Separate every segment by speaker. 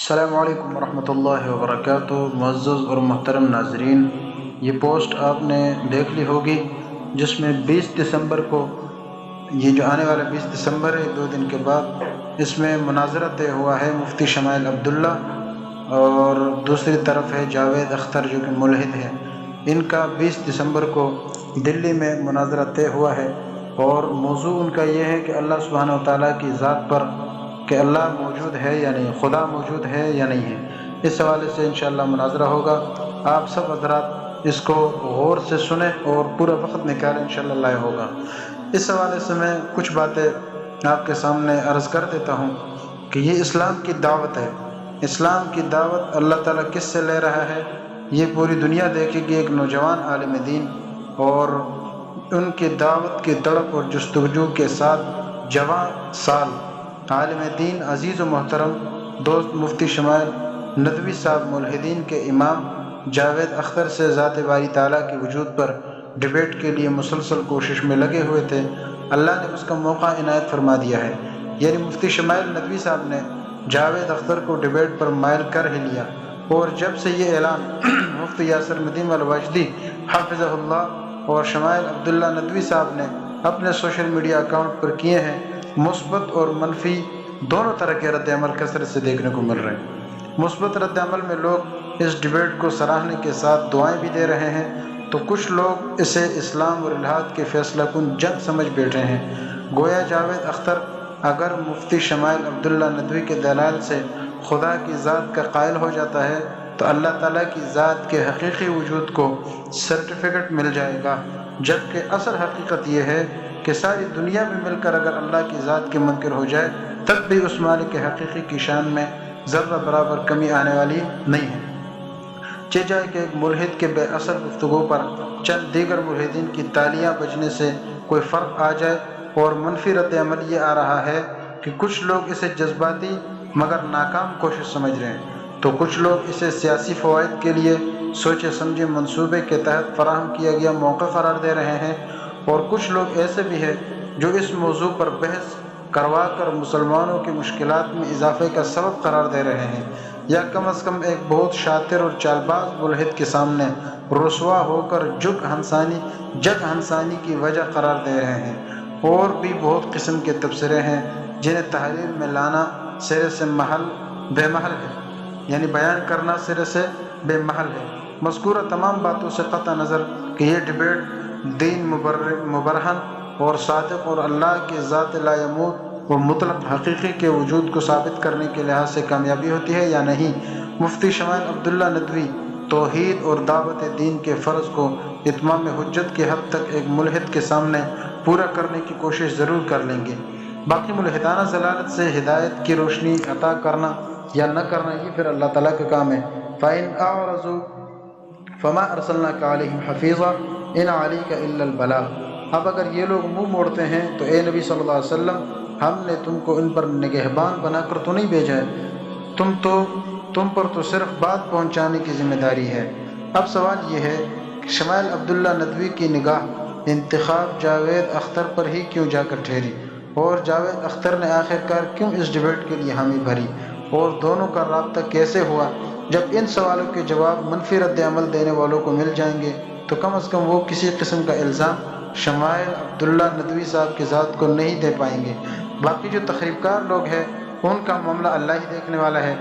Speaker 1: السلام علیکم ورحمۃ اللہ وبرکاتہ۔ معزز اور محترم ناظرین، یہ پوسٹ آپ نے دیکھ لی ہوگی جس میں 20 دسمبر کو، یہ جو آنے والا 20 دسمبر ہے 2 دن کے بعد، اس میں مناظرہ طے ہوا ہے مفتی شمائل عبداللہ اور دوسری طرف ہے جاوید اختر جو کہ ملحد ہے۔ ان کا 20 دسمبر کو دلی میں مناظرہ طے ہوا ہے، اور موضوع ان کا یہ ہے کہ اللہ سبحانہ و تعالیٰ کی ذات پر، کہ اللہ موجود ہے یا نہیں، خدا موجود ہے یا نہیں ہے، اس حوالے سے انشاءاللہ مناظرہ ہوگا۔ آپ سب حضرات اس کو غور سے سنیں اور پورا وقت نکالیں، انشاءاللہ لائے ہوگا۔ اس حوالے سے میں کچھ باتیں آپ کے سامنے عرض کر دیتا ہوں کہ یہ اسلام کی دعوت ہے۔ اسلام کی دعوت اللہ تعالیٰ کس سے لے رہا ہے، یہ پوری دنیا دیکھے گی۔ ایک نوجوان عالم دین اور ان کی دعوت کی تڑپ اور جستجو کے ساتھ جوان سال عالم دین عزیز و محترم دوست مفتی شمائل ندوی صاحب ملحدین کے امام جاوید اختر سے ذات باری تعالیٰ کے وجود پر ڈیبیٹ کے لیے مسلسل کوشش میں لگے ہوئے تھے۔ اللہ نے اس کا موقع عنایت فرما دیا ہے، یعنی مفتی شمائل ندوی صاحب نے جاوید اختر کو ڈیبیٹ پر مائل کر ہی لیا، اور جب سے یہ اعلان مفتی یاسر ندیم الواجدی حافظہ اللہ اور شمائل عبداللہ ندوی صاحب نے اپنے سوشل میڈیا اکاؤنٹ پر کیے ہیں، مثبت اور منفی دونوں طرح کے رد عمل کثرت سے دیکھنے کو مل رہے ہیں۔ مثبت رد عمل میں لوگ اس ڈیبیٹ کو سراہنے کے ساتھ دعائیں بھی دے رہے ہیں، تو کچھ لوگ اسے اسلام اور الحاد کے فیصلہ کن جنگ سمجھ بیٹھے ہیں۔ گویا جاوید اختر اگر مفتی شمائل عبداللہ ندوی کے دلائل سے خدا کی ذات کا قائل ہو جاتا ہے تو اللہ تعالیٰ کی ذات کے حقیقی وجود کو سرٹیفکیٹ مل جائے گا، جبکہ اصل حقیقت یہ ہے کہ ساری دنیا میں مل کر اگر اللہ کی ذات کے منکر ہو جائے تب بھی اس مالک حقیقی کی شان میں ذرہ برابر کمی آنے والی نہیں ہے۔ چہ جائے کہ ایک ملحد کے بے اثر گفتگو پر چند دیگر ملحدین کی تالیاں بجنے سے کوئی فرق آ جائے، اور منفی رد عمل یہ آ رہا ہے کہ کچھ لوگ اسے جذباتی مگر ناکام کوشش سمجھ رہے ہیں، تو کچھ لوگ اسے سیاسی فوائد کے لیے سوچے سمجھے منصوبے کے تحت فراہم کیا گیا موقع قرار دے رہے ہیں، اور کچھ لوگ ایسے بھی ہیں جو اس موضوع پر بحث کروا کر مسلمانوں کی مشکلات میں اضافے کا سبب قرار دے رہے ہیں، یا کم از کم ایک بہت شاطر اور چالباز ملحد کے سامنے رسوا ہو کر جگ ہنسانی کی وجہ قرار دے رہے ہیں۔ اور بھی بہت قسم کے تبصرے ہیں جنہیں تحلیل میں لانا سرے سے بے محل ہے، یعنی بیان کرنا سرے سے بے محل ہے۔ مذکورہ تمام باتوں سے قطع نظر کہ یہ ڈیبیٹ دین مبرہن اور صادق اور اللہ کے ذات لا یموت و مطلق حقیقی کے وجود کو ثابت کرنے کے لحاظ سے کامیابی ہوتی ہے یا نہیں، مفتی شمائل عبداللہ ندوی توحید اور دعوت دین کے فرض کو اتمام حجت کی حد تک ایک ملحد کے سامنے پورا کرنے کی کوشش ضرور کر لیں گے۔ باقی ملحدانہ ضلالت سے ہدایت کی روشنی عطا کرنا یا نہ کرنا یہ پھر اللہ تعالیٰ کا کام ہے۔ فَإِنْ أَعْرَضُوا فَمَا أَرْسَلْنَاكَ عَلَيْهِمْ حَفِيظًا إِنْ عَلَيْكَ إِلَّا الْبَلَاغُ۔ اب اگر یہ لوگ منہ موڑتے ہیں تو اے نبی صلی اللہ علیہ وسلم، ہم نے تم کو ان پر نگہبان بنا کر تو نہیں بھیجا ہے، تم پر تو صرف بات پہنچانے کی ذمہ داری ہے۔ اب سوال یہ ہے کہ شمائل عبداللہ ندوی کی نگاہ انتخاب جاوید اختر پر ہی کیوں جا کر ٹھہری، اور جاوید اختر نے آخر کار کیوں اس ڈیبیٹ کے لیے حامی بھری، اور دونوں کا رابطہ کیسے ہوا؟ جب ان سوالوں کے جواب منفی رد عمل دینے والوں کو مل جائیں گے تو کم از کم وہ کسی قسم کا الزام شمائل عبداللہ ندوی صاحب کی ذات کو نہیں دے پائیں گے۔ باقی جو تخریب کار لوگ ہیں ان کا معاملہ اللہ ہی دیکھنے والا ہے۔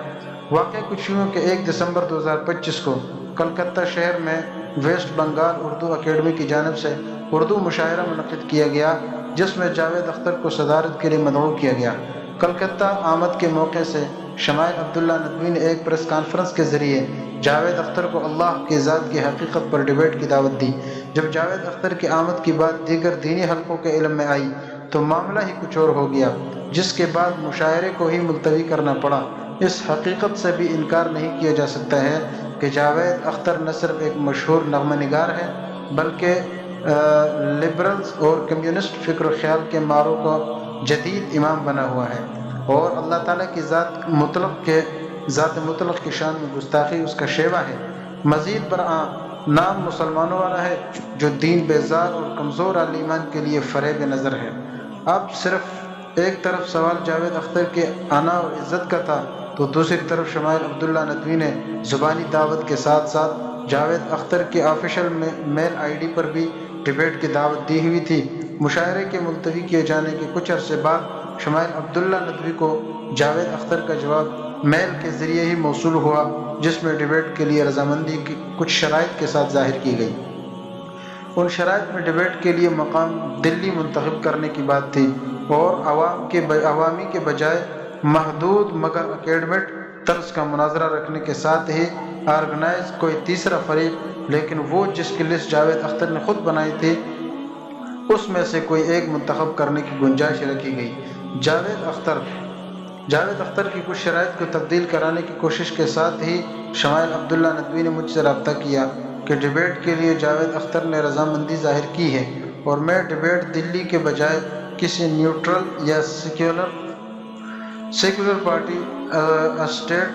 Speaker 1: واقعہ کچھ یوں کہ 1 دسمبر 2025 کو کلکتہ شہر میں ویسٹ بنگال اردو اکیڈمی کی جانب سے اردو مشاعرہ منعقد کیا گیا، جس میں جاوید اختر کو صدارت کے لیے مدعو کیا گیا۔ کلکتہ آمد کے موقع سے شمائل عبداللہ ندوی نے ایک پریس کانفرنس کے ذریعے جاوید اختر کو اللہ کی ذات کی حقیقت پر ڈیبیٹ کی دعوت دی۔ جب جاوید اختر کی آمد کی بات دیگر دینی حلقوں کے علم میں آئی تو معاملہ ہی کچھ اور ہو گیا، جس کے بعد مشاعرے کو ہی ملتوی کرنا پڑا۔ اس حقیقت سے بھی انکار نہیں کیا جا سکتا ہے کہ جاوید اختر نہ صرف ایک مشہور نغمہ نگار ہے بلکہ لبرلز اور کمیونسٹ فکر و خیال کے ماروں کا جدید امام بنا ہوا ہے، اور اللہ تعالیٰ کی ذات مطلق کی شان میں گستاخی اس کا شیوا ہے۔ مزید برآں نام مسلمانوں والا ہے جو دین بیزار اور کمزور اہل ایمان کے لیے فریب نظر ہے۔ اب صرف ایک طرف سوال جاوید اختر کے انا اور عزت کا تھا تو دوسری طرف شمائل عبداللہ ندوی نے زبانی دعوت کے ساتھ ساتھ جاوید اختر کی آفیشل میل آئی ڈی پر بھی ڈیبیٹ کی دعوت دی ہوئی تھی۔ مشاعرے کے ملتوی کیے جانے کے کچھ عرصے بعد شمائل عبداللہ ندوی کو جاوید اختر کا جواب میل کے ذریعے ہی موصول ہوا، جس میں ڈیبیٹ کے لیے رضامندی کی کچھ شرائط کے ساتھ ظاہر کی گئی۔ ان شرائط میں ڈیبیٹ کے لیے مقام دلی منتخب کرنے کی بات تھی اور عوامی کے بجائے محدود مگر اکیڈمک طرز کا مناظرہ رکھنے کے ساتھ ہی آرگنائز کوئی تیسرا فریق، لیکن وہ جس کی لسٹ جاوید اختر نے خود بنائی تھی اس میں سے کوئی ایک منتخب کرنے کی گنجائش رکھی گئی۔ جاوید اختر کی کچھ شرائط کو تبدیل کرانے کی کوشش کے ساتھ ہی شمائل عبداللہ ندوی نے مجھ سے رابطہ کیا کہ ڈیبیٹ کے لیے جاوید اختر نے رضامندی ظاہر کی ہے اور میں ڈیبیٹ دلی کے بجائے کسی نیوٹرل یا سیکولر پارٹی اسٹیٹ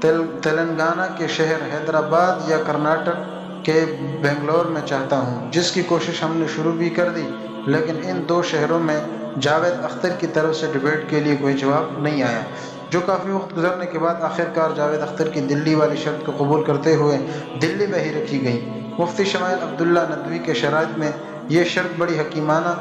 Speaker 1: تلنگانہ کے شہر حیدرآباد یا کرناٹک کے بنگلور میں چاہتا ہوں، جس کی کوشش ہم نے شروع بھی کر دی، لیکن ان دو شہروں میں جاوید اختر کی طرف سے ڈیبیٹ کے لیے کوئی جواب نہیں آیا، جو کافی وقت گزرنے کے بعد آخرکار جاوید اختر کی دلی والی شرط کو قبول کرتے ہوئے دلی میں ہی رکھی گئی۔ مفتی شمائل عبداللہ ندوی کے شرائط میں یہ شرط بڑی حکیمانہ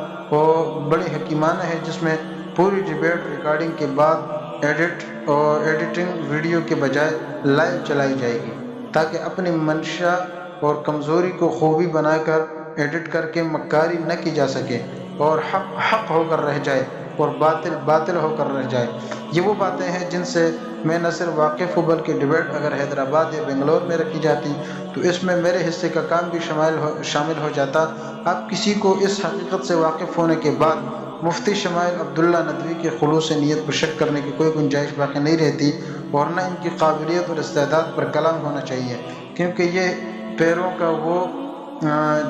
Speaker 1: ہے، جس میں پوری ڈیبیٹ ریکارڈنگ کے بعد ایڈیٹنگ ویڈیو کے بجائے لائیو چلائی جائے گی، تاکہ اپنی منشا اور کمزوری کو خوبی بنا کر ایڈٹ کر کے مکاری نہ کی جا سکے اور حق حق ہو کر رہ جائے اور باطل باطل ہو کر رہ جائے۔ یہ وہ باتیں ہیں جن سے میں نہ صرف واقف ہوں، بلکہ ڈیبیٹ اگر حیدرآباد یا بنگلور میں رکھی جاتی تو اس میں میرے حصے کا کام بھی شامل ہو جاتا۔ اب کسی کو اس حقیقت سے واقف ہونے کے بعد مفتی شمائل عبداللہ ندوی کے خلوص نیت پر شک کرنے کی کوئی گنجائش باقی نہیں رہتی، اور نہ ان کی قابلیت اور استعداد پر کلام ہونا چاہیے، کیونکہ یہ پیروں کا وہ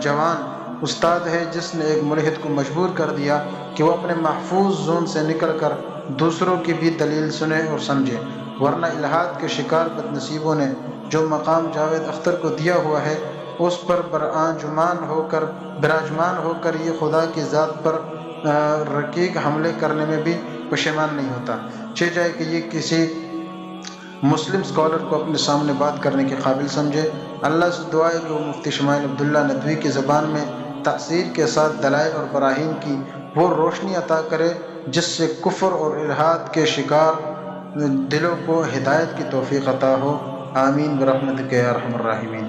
Speaker 1: جوان استاد ہے جس نے ایک ملحد کو مجبور کر دیا کہ وہ اپنے محفوظ زون سے نکل کر دوسروں کی بھی دلیل سنے اور سمجھے، ورنہ الحاد کے شکار بد نصیبوں نے جو مقام جاوید اختر کو دیا ہوا ہے اس پر براجمان ہو کر یہ خدا کی ذات پر رقیق حملے کرنے میں بھی پشیمان نہیں ہوتا، چہ جائے کہ یہ کسی مسلم اسکالر کو اپنے سامنے بات کرنے کے قابل سمجھے۔ اللہ سے دعا ہے کہ وہ مفتی شمائل عبداللہ ندوی کی زبان میں تاثیر کے ساتھ دلائل اور براہین کی وہ روشنی عطا کرے جس سے کفر اور الحاد کے شکار دلوں کو ہدایت کی توفیق عطا ہو۔ آمین برحمتک یا ارحم الراحمین۔